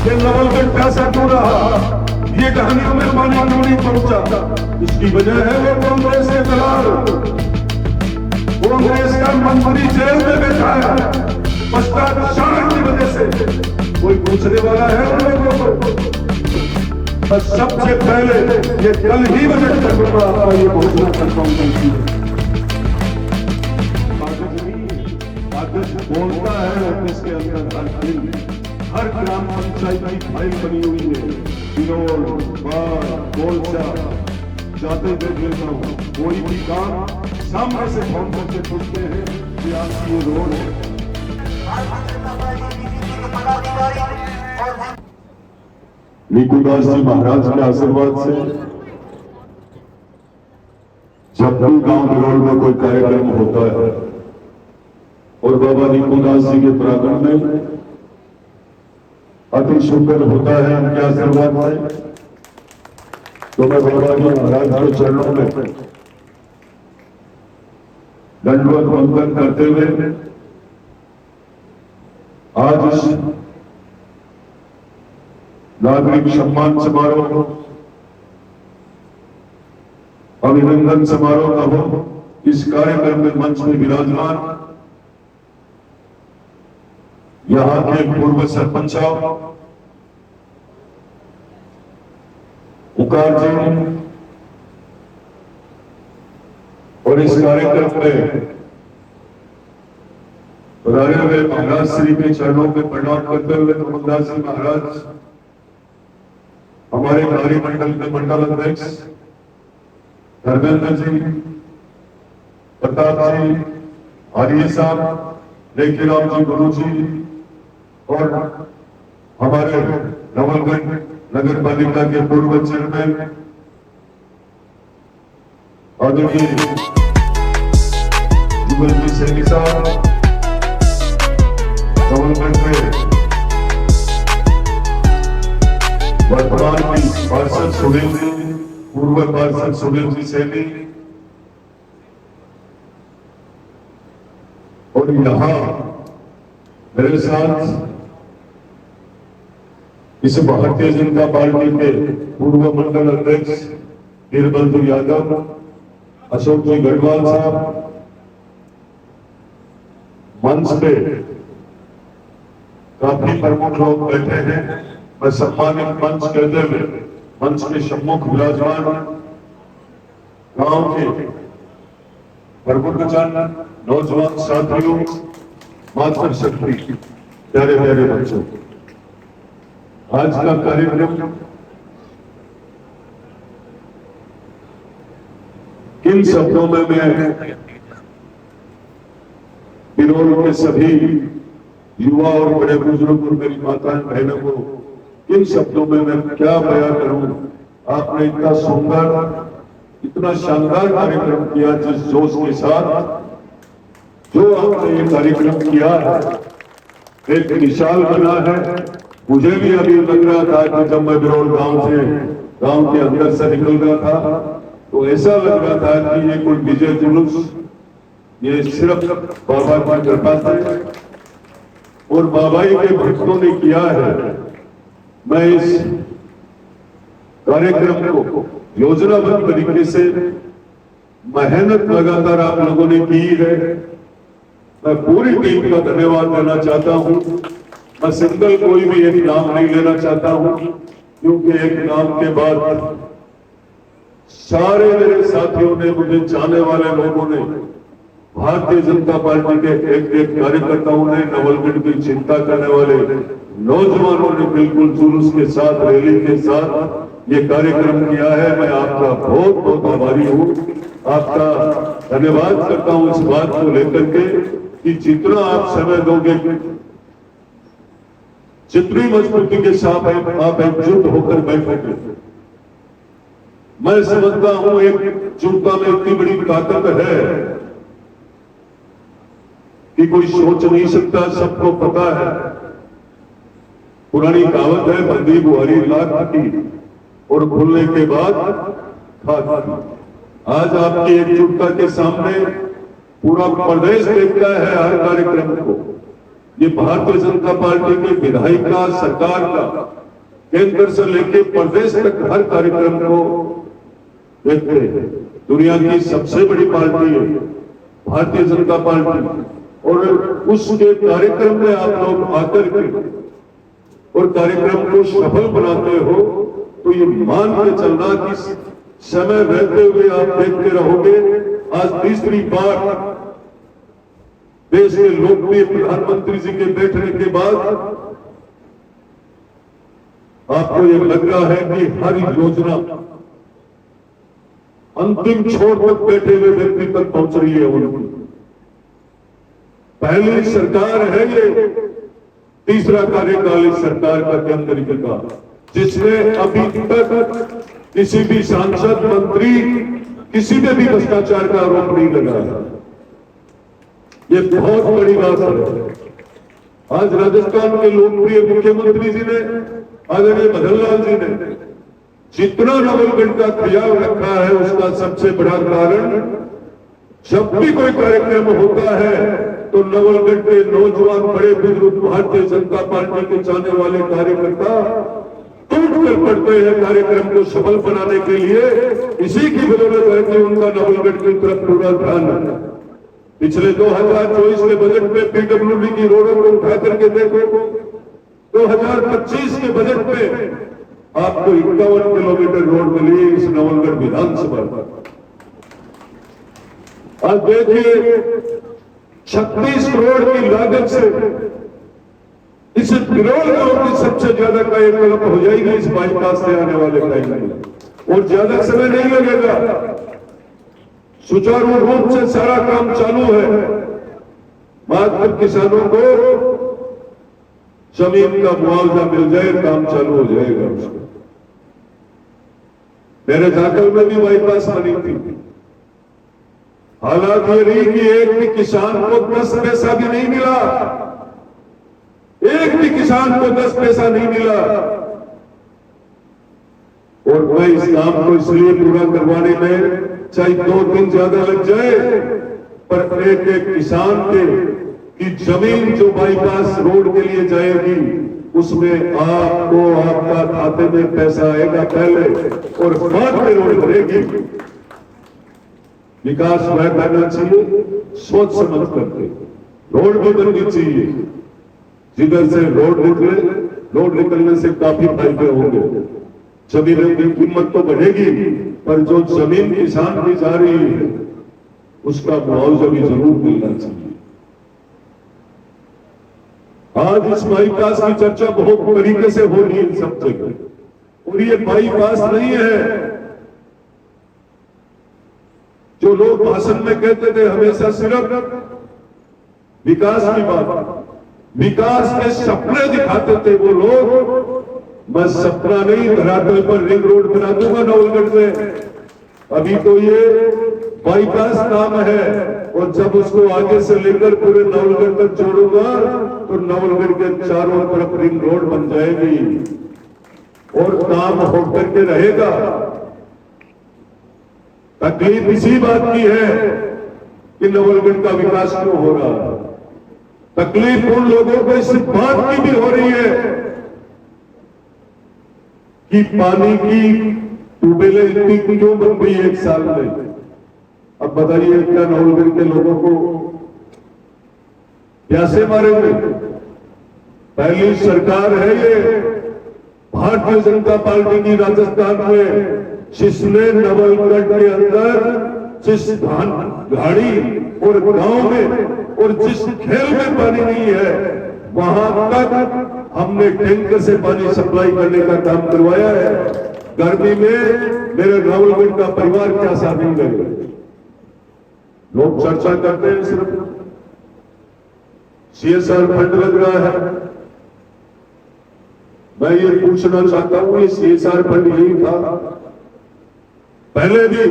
ये नवलगढ़ कैसा क्यों रहा, ये कहानियों में पानी क्यों नहीं पहुंचा? इसकी वजह है वो कांग्रेस के दलाल, कांग्रेस का मंत्री जेल में बैठा है भ्रष्टाचार की वजह से। कोई पूछने वाला है उन लोगों को? बस सबसे पहले ये कल ही बजट करूंगा, आपका ये घोषणा करता हूं। कागज बोलता है, ऑफिस के अंदर हर दिन हर ग्राम पंचायत की फाइल बनी हुई है। बिरोल, बार, गोलचा जाते देख लेता हूँ, कोई भी काम सामने से फोन करके पूछते हैं कि आपकी ये रोड है। निकुदास जी महाराज के आशीर्वाद से जब भी गांव बिरोल में कोई कार्यक्रम होता है और बाबा निकुदास जी के प्रांगण में अति सुंदर होता है उनके आशीर्वाद से, तो मैं बाबा जी महाराज के चरणों में दंडवत वंदन करते हुए आज इस नागरिक सम्मान समारोह, अभिनंदन समारोह का हो इस कार्यक्रम में मंच में विराजमान यहाँ के पूर्व सरपंच पुकार जी और इस कार्यक्रम में पधारे हुए महाराज श्री के चरणों में प्रणाम करते हुए कमलदास जी महाराज, हमारे कार्यमंडल के मंडल अध्यक्ष धर्मेंद्र जी, प्रताप जी, आर्य साहब, लेखीराम जी, गुरु जी और हमारे नवलगढ़ नगर पालिका के पूर्व चेयरमैन आदरणीय जुगल जी सैनी साहब, नवलगढ़ में वर्तमान की पार्षद सुनील जी, पूर्व पार्षद सुनील जी सैनी और यहाँ मेरे साथ इस भारतीय जनता पार्टी के पूर्व मंडल अध्यक्ष वीरबंधु यादव, अशोक जी गढ़वाल साहब, मंच पे काफी प्रमुख लोग बैठे हैं। मैं सम्मानित मंच कहते हुए मंच के सम्मुख विराजमान गांव के प्रमुख जन, नौजवान साथियों, मातृ शक्ति, प्यारे प्यारे बच्चों, आज का कार्यक्रम किन शब्दों में मैं बिरोल के सभी युवा और बड़े बुजुर्ग और मेरी माताएं बहनों को किन शब्दों में मैं क्या बयां करूं? आपने इतना सुंदर, इतना शानदार कार्यक्रम किया, जिस जोश के साथ जो आपने ये कार्यक्रम किया है, एक मिसाल बना है। मुझे भी अभी लग रहा था कि जब मैं बिरोल गांव के अंदर से निकल रहा था तो ऐसा लग रहा था कि ये कोई विजय जुलूस, ये सिर्फ बाबा की कृपा से और बाबा ही के भक्तों ने किया है। मैं इस कार्यक्रम को योजनाबद्ध तरीके से मेहनत लगातार आप लोगों ने की है। मैं पूरी टीम का धन्यवाद देना चाहता हूं। मैं सिंगल कोई भी एक नाम नहीं लेना चाहता हूं, क्योंकि एक नाम के बाद सारे मेरे साथियों ने, मुझे चाहने वाले लोगों ने, भारतीय जनता पार्टी के एक एक कार्यकर्ताओं ने, नवलगढ़ की चिंता करने वाले नौजवानों ने बिल्कुल जुलूस के साथ, रैली के साथ ये कार्यक्रम किया है। मैं आपका बहुत बहुत आभारी हूँ, आपका धन्यवाद करता हूँ इस बात को लेकर के कि जितना आप समय दोगे, जितनी मजबूती के साथ आप एकजुट होकर बैठोगे, मैं समझता हूं एकजुटता में इतनी बड़ी ताकत है कि कोई सोच नहीं सकता। सबको पता है, पुरानी कहावत है, बंदी बुहारी लाख की और खुलने के बाद खाती। आज आपकी एकजुटता के सामने पूरा प्रदेश देखता है हर कार्यक्रम को। ये भारतीय जनता पार्टी की विधायिका सरकार का केंद्र से लेकर प्रदेश तक हर कार्यक्रम को देखते हैं। दुनिया की सबसे बड़ी पार्टी है भारतीय जनता पार्टी, और उसके कार्यक्रम में आप लोग आकर के और कार्यक्रम को सफल बनाते हो, तो ये मान के चलना कि समय रहते हुए आप देखते रहोगे। आज तीसरी बार देश के लोकप्रिय प्रधानमंत्री जी के बैठने के बाद आपको ये लग रहा है कि हर योजना अंतिम छोर तक बैठे हुए व्यक्ति तक पहुंच रही है। उनकी पहली सरकार है ये, तीसरा कार्यकाल इस सरकार का केंद्र का, जिसमें अभी तक किसी भी सांसद मंत्री किसी ने भी भ्रष्टाचार का आरोप नहीं लगाया। ये बहुत बड़ी बात है। आज राजस्थान के लोकप्रिय मुख्यमंत्री जी ने, आदरणीय मदन लाल जी ने जितना नवलगढ़ का ख्याल रखा है, उसका सबसे बड़ा कारण, जब भी कोई कार्यक्रम होता है तो नवलगढ़ के नौजवान बड़े बुजुर्ग भारतीय जनता पार्टी के चाहने वाले कार्यकर्ता टूट कर पड़ते हैं कार्यक्रम को सफल बनाने के लिए। इसी की बदौलत है कि उनका नवलगढ़ की तरफ पूरा ध्यान है। पिछले 2024 के बजट में पीडब्ल्यूडी की रोडों को उठा करके देखो, 2025 के बजट में आपको 51 किलोमीटर रोड मिली इस नवलगढ़ विधानसभा पर। आज देखिए 36 करोड़ की लागत से इस बिरौल गांव की सबसे ज्यादा कायाकल्प हो जाएगी इस बाईपास से आने वाले टाइम में, और ज्यादा समय नहीं लगेगा। सुचारू रूप से सारा काम चालू है। मात्र किसानों को जमीन का मुआवजा मिल जाए, काम चालू हो जाएगा उसका। मेरे झाकल में भी बाईपास बनी थी। हालात ये रही कि एक भी किसान को 10 पैसा भी नहीं मिला, एक भी किसान को 10 पैसा नहीं मिला। और मैं इस काम को इसलिए पूरा करवाने में चाहे 2 दिन ज्यादा लग जाए, पर एक एक किसान के की जमीन जो बाईपास रोड के लिए जाएगी, उसमें आपको आपका खाते में पैसा आएगा पहले, और बाद में रोड बनेगी। विकास वह करना चाहिए सोच समझ करके। रोड भी बननी चाहिए, जिधर से रोड निकले, रोड निकलने से काफी फायदे होंगे। जमीनों की कीमत तो बढ़ेगी, पर जो जमीन किसान की जा रही है उसका मुआवजा भी जरूर मिलना चाहिए। आज इस बाईपास की चर्चा बहुत तरीके से हो रही है सब जगह, और ये बाईपास नहीं है जो लोग भाषण में कहते थे हमेशा सिर्फ विकास की बात, विकास के सपने दिखाते थे वो लोग। बस सपना नहीं, धरातल पर रिंग रोड बना दूंगा नवलगढ़ में। अभी तो ये बाईपास नाम है, और जब उसको आगे से लेकर पूरे नवलगढ़ तक जोड़ूंगा तो नवलगढ़ के चारों तरफ रिंग रोड बन जाएगी और काम होकर के रहेगा। तकलीफ इसी बात की है कि नवलगढ़ का विकास क्यों हो रहा है। तकलीफ उन लोगों को इस बात की भी हो रही है कि पानी की ट्यूबवेलें इतनी क्यों बन गई है 1 साल में। अब बताइए क्या नवलगढ़ के लोगों को प्यासे मारेंगे? पहली सरकार है ये भारतीय जनता पार्टी की राजस्थान में, जिसने नवलगढ़ के अंदर जिस धान गाड़ी और गांव में और जिस खेल में पानी नहीं है वहां तक हमने टैंकर से पानी सप्लाई करने का काम करवाया है। गर्मी में मेरे नवलगढ़ का परिवार क्या शादी लगे। लोग चर्चा करते हैं सिर्फ CSR फंड लग रहा है। मैं ये पूछना चाहता हूं, ये CSR फंड यही था पहले भी,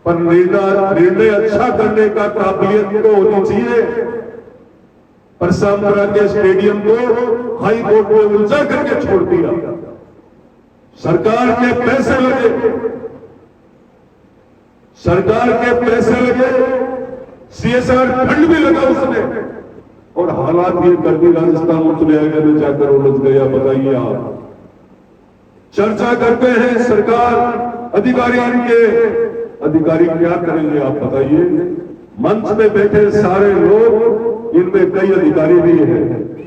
पर निर्णय अच्छा करने का काबिलियत तो होनी चाहिए। परसामरा के स्टेडियम को हाई कोर्ट ने उलझा करके छोड़ दिया। सरकार के पैसे लगे, सरकार के पैसे लगे, CSR फंड भी लगा उसने, और हालात ये कर दी राजस्थान उच्च न्यायालय में जाकर उलझ गया। बताइए आप, चर्चा करते हैं सरकार अधिकारी, इनके अधिकारी क्या करेंगे आप बताइए। मंच में बैठे सारे लोग, इनमें कई अधिकारी भी हैं,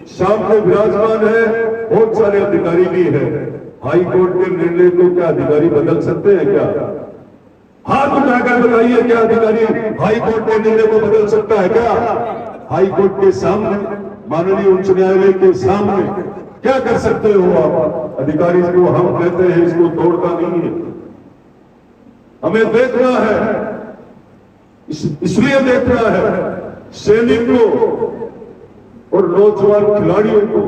सामने विराजमान है बहुत सारे अधिकारी भी हैं। हाई कोर्ट के निर्णय को क्या अधिकारी बदल सकते हैं क्या? हाथ उठाकर बताइए, क्या अधिकारी हाई कोर्ट के निर्णय को बदल सकता है क्या? हाई कोर्ट के सामने, माननीय उच्च न्यायालय के सामने क्या कर सकते हो आप? अधिकारी को हम कहते हैं इसको तोड़ता नहीं है। हमें देखना है, इसलिए देखना है सैनिकों और नौजवान खिलाड़ियों को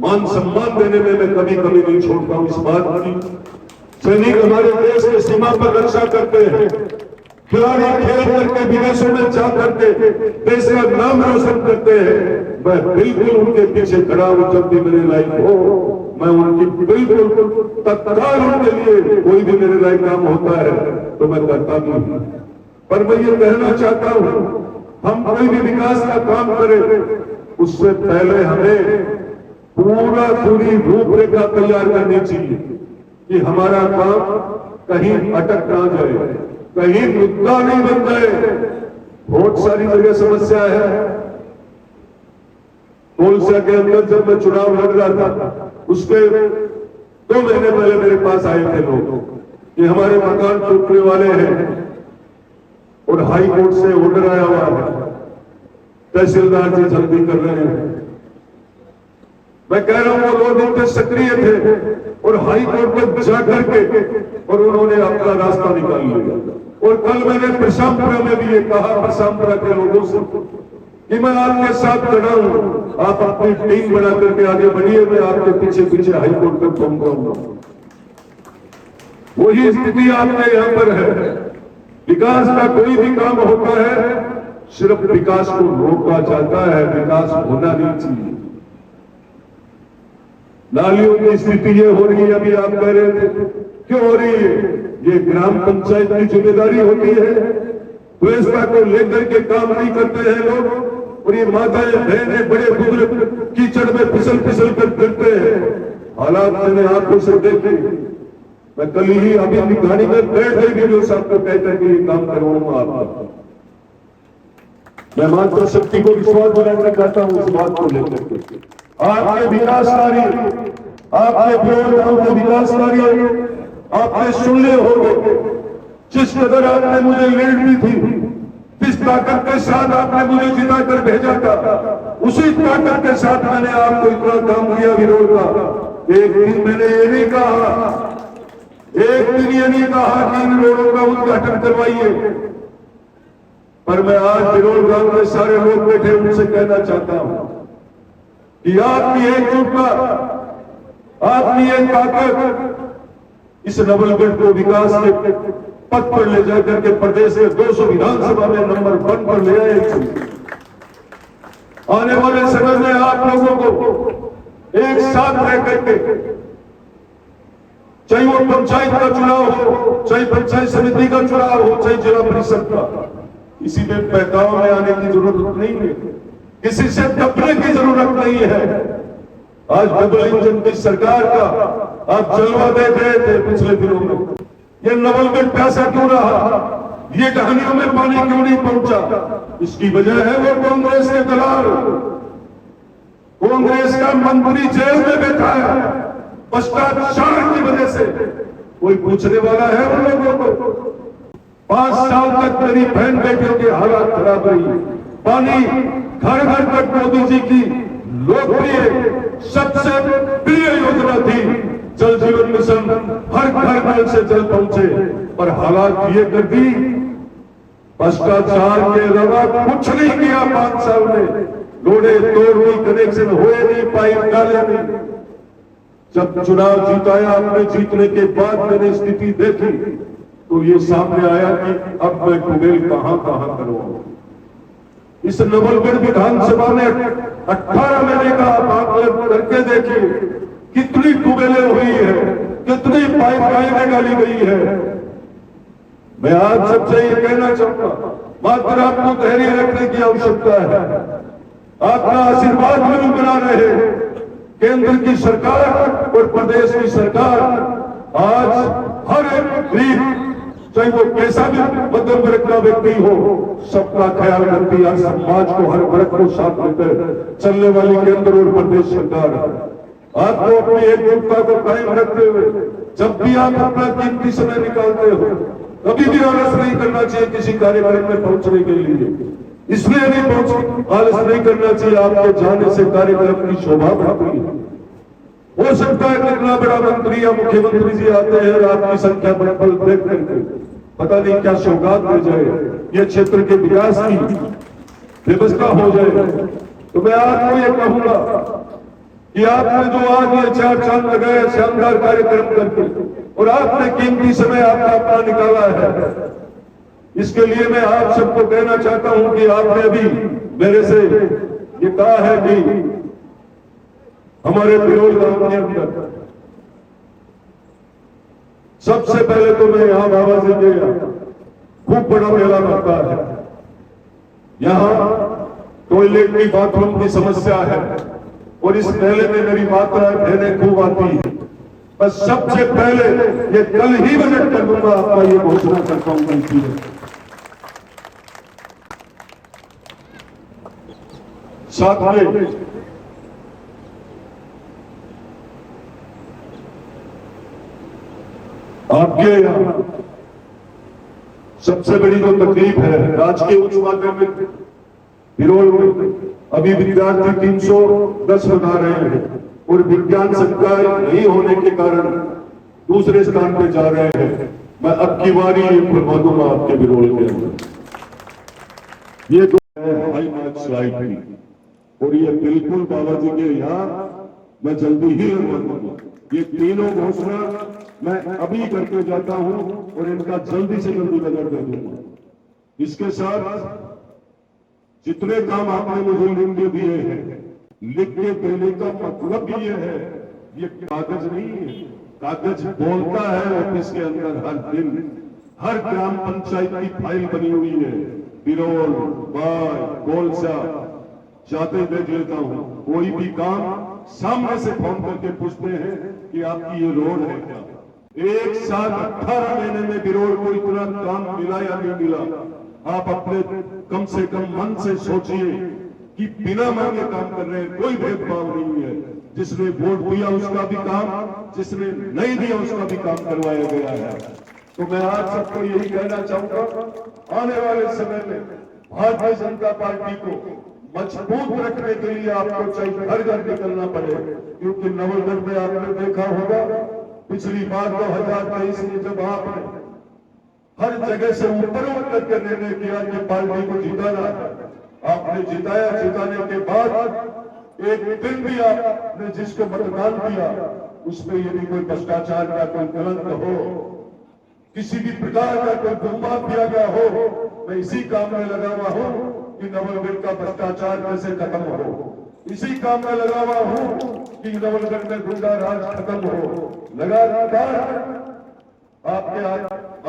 मान सम्मान देने में मैं कभी कभी नहीं छोड़ता हूं इस बात की। सैनिक हमारे देश की सीमा पर रक्षा करते हैं, खिलाड़ी खेल करके विदेशों में जा करके देश का नाम रोशन करते हैं। मैं बिल्कुल उनके पीछे खड़ा हूं, जब भी मेरे लायक हो मैं उनकी बिल्कुल तत्काल उनके लिए कोई भी मेरे लायक काम होता है तो मैं करता भी हूं। पर मैं ये कहना चाहता हूं, हम कोई भी विकास का काम करें उससे पहले हमें पूरी रूपरेखा तैयार करनी चाहिए कि हमारा काम कहीं अटक ना जाए, कहीं मुद्दा नहीं बन जाए। बहुत सारी जगह समस्या है। कोलसा के अंदर जब मैं चुनाव लड़ रहा था, उसके 2 महीने पहले मेरे पास आए थे लोग कि हमारे मकान टूटने वाले हैं और हाई कोर्ट से ऑर्डर आया हुआ है, तहसीलदार जी जल्दी कर रहे हैं। मैं कह रहा हूं वो लोग उनके सक्रिय थे और हाई कोर्ट में जाकर के और उन्होंने अपना रास्ता निकाल लिया। और कल मैंने प्रशांतपुरा में भी ये कहा प्रशांतपुरा के लोगों से कि मैं आपके साथ खड़ा हूं, आप अपनी टीम बना करके आगे बढ़िए, मैं आपके पीछे पीछे हाई कोर्ट तक पहुंचाऊंगा। वही स्थिति आपके यहां पर है। विकास का कोई भी काम होता है, सिर्फ विकास को रोका जाता है, विकास होना नहीं चाहिए। नालियों की स्थिति ये हो रही है, अभी आप कह रहे थे क्यों हो रही है? ये ग्राम पंचायत की जिम्मेदारी होती है। व्यवस्था को लेकर के काम नहीं करते हैं लोग और ये माताएं बहनें बड़े बुजुर्ग कीचड़ में फिसल फिसल कर गिरते हैं। हालात मैंने आंखों से देखे। मैं कल ही अभी गाड़ी में बैठ गई वीडियो साहब को कहते हैं कि ये काम करवाऊंगा आपका। मैं मात्र शक्ति को विश्वास दिलाना चाहता हूं इस बात को लेकर के। आपके विकास कार्य, आपके प्रोग्राम के विकास कार्य आपने सुनने होंगे। जिस कदर आपने मुझे लीड दी थी, जिस ताकत के साथ आपने मुझे जिता कर भेजा था, उसी ताकत के साथ मैंने आपको इतना काम किया विरोध का। एक दिन मैंने ये नहीं कहा, एक दिन ये नहीं कहा कि इन रोडों का उद्घाटन करवाइए, पर मैं आज विरोध गांव में सारे लोग बैठे उनसे कहना चाहता हूं कि आपकी एकजुटता, आपकी एक ताकत इस नवलगढ़ को विकास के पथ पर ले जाकर के प्रदेश के 200 विधानसभा में नंबर 1 पर ले आएगी। आने वाले समय में आप लोगों को एक साथ रह करके, चाहे वो पंचायत का चुनाव हो, चाहे पंचायत समिति का चुनाव हो, चाहे जिला परिषद का, किसी में बहकाव में आने की जरूरत नहीं है, किसी से दबने की जरूरत नहीं है। आज डबल इंजन की सरकार का आप जलवा देख रहे थे पिछले दिनों में। ये नवलगढ़ प्यासा क्यों रहा? ये कहानियों में पानी क्यों नहीं पहुंचा? इसकी वजह है वो कांग्रेस के दलाल, कांग्रेस का मंत्री जेल में बैठा है भ्रष्टाचार की वजह से। कोई पूछने वाला है उन लोगों को? 5 साल तक मेरी बहन बेटियों के हालात खराब रही। पानी घर घर तक मोदी जी की लोकप्रिय सबसे प्रिय योजना थी जल जीवन मिशन, हर घर नल से जल पहुंचे, पर हालात ये कर दी भ्रष्टाचार के अलावा कुछ नहीं किया। 5 साल में लोड़े तोड़ नहीं, कनेक्शन हुए नहीं, पाइप डाले नहीं। जब चुनाव जीताया, अपने जीतने के बाद मैंने स्थिति देखी तो ये सामने आया कि अब मैं टूबेल कहां करवाऊं। इस नवलगढ़ विधानसभा में 18 महीने का आकलन करके देखिए कितनी टूबेलें हुई है, कितनी पाइपलाइनें निकाली गई है। मैं आज सबसे ये कहना चाहूंगा, मात्र आपको धैर्य रखने की आवश्यकता है। आपका आशीर्वाद भी बना रहे। केंद्र की सरकार और प्रदेश की सरकार आज हर एक गरीब, चाहे वो कैसा भी मध्यम वर्ग का व्यक्ति हो, सबका ख्याल रखती है। समाज को, हर वर्ग को साथ लेकर चलने वाली केंद्र और प्रदेश सरकार आपको अपनी एकजुटता को कायम रखते हुए जब भी आप अपना कीमती समय निकालते हो, कभी भी आलस नहीं करना चाहिए किसी कार्यक्रम में पहुंचने के लिए। इसलिए नहीं पहुंच आलस नहीं करना चाहिए, आपके जाने से कार्यक्रम की शोभा बढ़ती है। हो सकता है कितना बड़ा मंत्री या मुख्यमंत्री जी आते हैं और आपकी संख्या बल देख करके पता नहीं क्या सौगात मिल जाए, ये क्षेत्र के विकास की व्यवस्था हो जाए। तो मैं आपको ये कहूंगा कि आपने जो आज ये 4 चांद लगाए शानदार कार्यक्रम करके, और आपने कीमती समय आपका अपना निकाला है, इसके लिए मैं आप सबको कहना चाहता हूं कि आपने अभी मेरे से ये कहा है कि हमारे बिरोल गांव के अंदर सबसे पहले तो मैं यहां बाबा जी के खूब बड़ा मेला लगता है। यहां टॉयलेट की, बाथरूम की समस्या है और इस मेले में मेरी माताएं बहनें खूब आती है। बस सबसे पहले ये कल ही बजट कर दूंगा, आपका ये घोषणा करता हूं गलती है। साथ में आपके यहां सबसे बड़ी जो तकलीफ है, राजकीय उच्च माध्यमिक बिरोल में अभी विद्यार्थी 310 बना रहे हैं और विज्ञान संकाय नहीं होने के कारण दूसरे स्थान पर जा रहे हैं। मैं अब की बारी ये फरमा दूंगा आपके बिरोल के अंदर ये दो हाई मार्क्स स्लाइड थी और ये बिल्कुल बाबा जी के यहाँ मैं जल्दी ही लगवा दूंगा। ये तीनों घोषणा मैं अभी करके जाता हूं और इनका जल्दी से जल्दी बजट दे दूंगा। इसके साथ जितने काम आपने मुझे लिख के दिए हैं, लिख के देने का मतलब भी ये है, ये कागज नहीं है, कागज बोलता है ऑफिस के अंदर हर दिन। हर ग्राम पंचायत की फाइल बनी हुई है, बिरोल, बाय, गोलसा, जाते देख लेता हूं। कोई भी काम सामने से फोन करके पूछते हैं कि आपकी ये रोड है क्या। 1 साल 18 महीने में बिरोल को इतना काम मिला या नहीं मिला, आप अपने कम से कम मन से सोचिए कि बिना मांगे काम कर रहे हैं, कोई भेदभाव नहीं है। जिसने वोट दिया उसका भी काम, जिसने नहीं दिया उसका भी काम करवाया गया है। तो मैं आज सबको यही कहना चाहूंगा, आने वाले समय में भारतीय जनता पार्टी को मजबूत रखने के लिए आपको चाहे घर घर निकलना पड़े, क्योंकि नवलगढ़ में आपने देखा होगा पिछली बार 2023 में जब आपने हर जगह से ऊपर उठ कर निर्णय किया कि पार्टी को जिताना, आपने जिताया। जिताने के बाद एक दिन भी आपने जिसको मतदान दिया उसमें यदि कोई भ्रष्टाचार का कोई कलंक हो, किसी भी प्रकार का कोई गुमनाम किया गया हो, मैं इसी काम में लगा हुआ हूं कि नवलगढ़ का भ्रष्टाचार कैसे खत्म हो। इसी काम में लगा हुआ हूं कि नवलगढ़ में गुंडा राज खत्म हो। लगातार आपके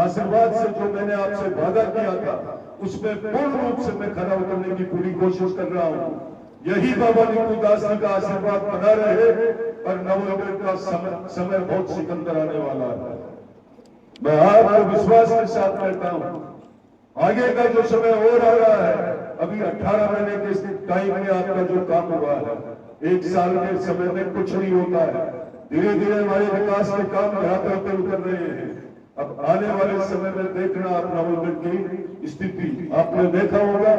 आशीर्वाद से जो मैंने आपसे वादा किया था उसमें पूर्ण रूप से मैं खरा उतरने की पूरी कोशिश कर रहा हूं। यही बाबा नीकू दास जी का आशीर्वाद बना रहे और नवलगढ़ का समय बहुत सिकंदर आने वाला है। मैं आपको विश्वास के साथ कहता हूं, आगे का जो समय और आ रहा है, अभी 18 महीने के टाइम में आपका जो काम हुआ है, 1 साल के समय में कुछ नहीं होता है। धीरे धीरे हमारे विकास के काम धरातल पर उतर रहे हैं। अब आने वाले समय में देखना आप नवलगढ़ की स्थिति, आपने देखा होगा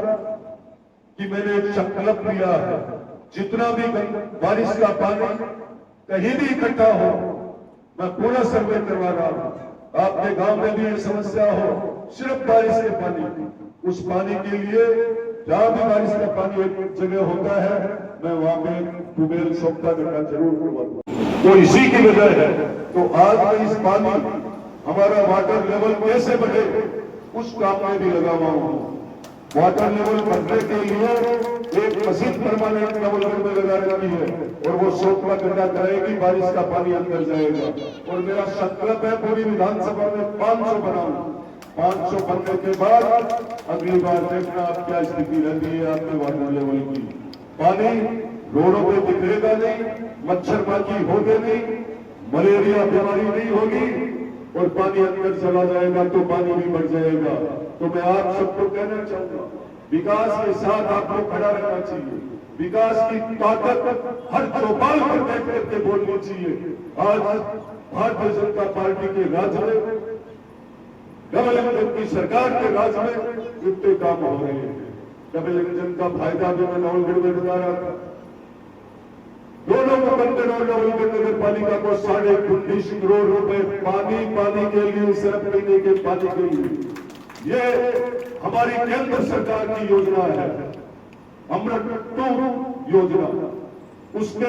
कि मैंने एक संकल्प लिया है, जितना भी बारिश का पानी कहीं भी इकट्ठा हो मैं पूरा सर्वे करवा रहा हूं। आपके गांव में भी ये समस्या हो, सिर्फ बारिश के पानी, उस पानी के लिए जहां भी बारिश का पानी एक जगह होता है मैं वहां पे ट्यूबवेल सोखता करना जरूर करवाऊंगा। तो इसी की वजह है। तो आज मैं इस पानी हमारा वाटर लेवल कैसे बढ़े उस काम में भी लगा हुआ हूं। वाटर लेवल बढ़ने के लिए एक मशीन परमानेंट नवलगढ़ में लगा रखी है और वो सोखता गड्ढा कराएगी, बारिश का पानी अंदर जाएगा। और मेरा संकल्प है पूरी विधानसभा में 500 बनाऊं। 500 बनने के बाद अगली बार देखना आप क्या स्थिति रहती है आपके वाटर लेवल की। पानी रोडों पे बिखरेगा नहीं, मच्छर माखी होगे नहीं, मलेरिया बीमारी नहीं होगी, और पानी अंदर चला जाएगा तो पानी भी बढ़ जाएगा। तो मैं आप सबको कहना चाहूंगा, विकास के साथ आपको खड़ा रहना चाहिए। विकास की ताकत हर चौपाल पर बैठ करके बोलनी चाहिए। आज भारतीय जनता पार्टी के राज में, डबल इंजन की सरकार के राज में इतने काम हो रहे हैं। डबल इंजन का फायदा भी मैं नवलगढ़ में बता रहा था। दोनों मुकंदर और नवलगढ़ नगर पालिका को 19.5 करोड़ रुपए पानी के लिए, सिर्फ पीने के पानी के लिए। ये हमारी केंद्र सरकार की योजना है, अमृत 2 योजना। उसके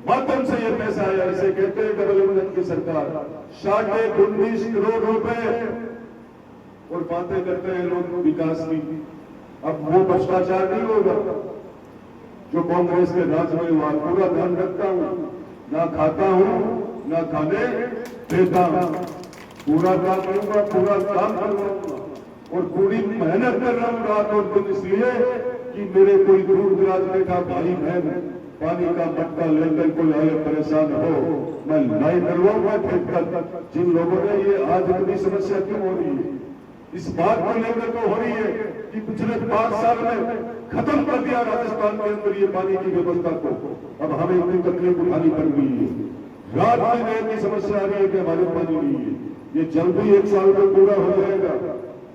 माध्यम से ये पैसा आया, इसे कहते हैं डबल इंजन की सरकार। 19.5 करोड़ रुपए, और बातें करते हैं लोग विकास की। अब वो भ्रष्टाचार नहीं होगा जो कांग्रेस के राज में हुआ। पूरा ध्यान रखता हूं, ना खाता हूं, ना खाने देता हूं, पूरा काम करूंगा, पूरा काम करवाऊंगा, और पूरी मेहनत कर रहा हूं रात और दिन, इसलिए कि मेरे कोई दूर दराज में का भाई बहन पानी का मटका लेकर कोई आए परेशान हो, मैं लाई करवाऊंगा। फिर जिन लोगों ने ये आज इतनी समस्या क्यों हो रही है, इस बात को लेकर तो हो रही है कि पिछले 5 साल में खत्म कर दिया राजस्थान के अंदर ये पानी की व्यवस्था को। अब हमें इतनी तकलीफ उठानी पड़ रही है। रात में की समस्या आ रही है कि हमारे पानी नहीं है। ये जल्दी 1 साल में पूरा हो जाएगा।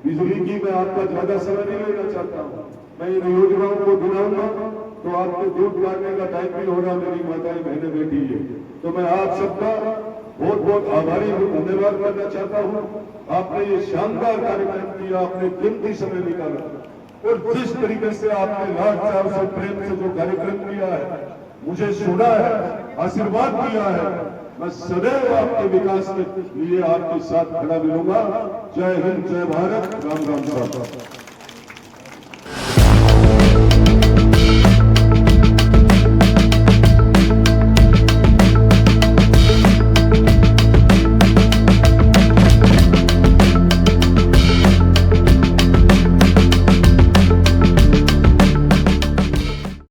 बिजली की मैं आपका ज्यादा समय नहीं लेना चाहता हूँ। मैं इन योजनाओं को गिनाऊंगा तो आपके दूध काटने का टाइम भी हो रहा, मेरी माताएं बहनें बैठी है। तो मैं आप सबका बहुत बहुत आभारी हूँ, धन्यवाद करना चाहता हूँ। आपने ये शानदार कार्यक्रम किया, आपने कीमती समय निकाला, और जिस तरीके से आपने लाड प्यार से प्रेम से जो कार्यक्रम किया है, मुझे सुना है, आशीर्वाद दिया है, मैं सदैव आपके विकास के लिए आपके साथ खड़ा मिलूंगा। जय हिंद, जय भारत, राम राम साहब।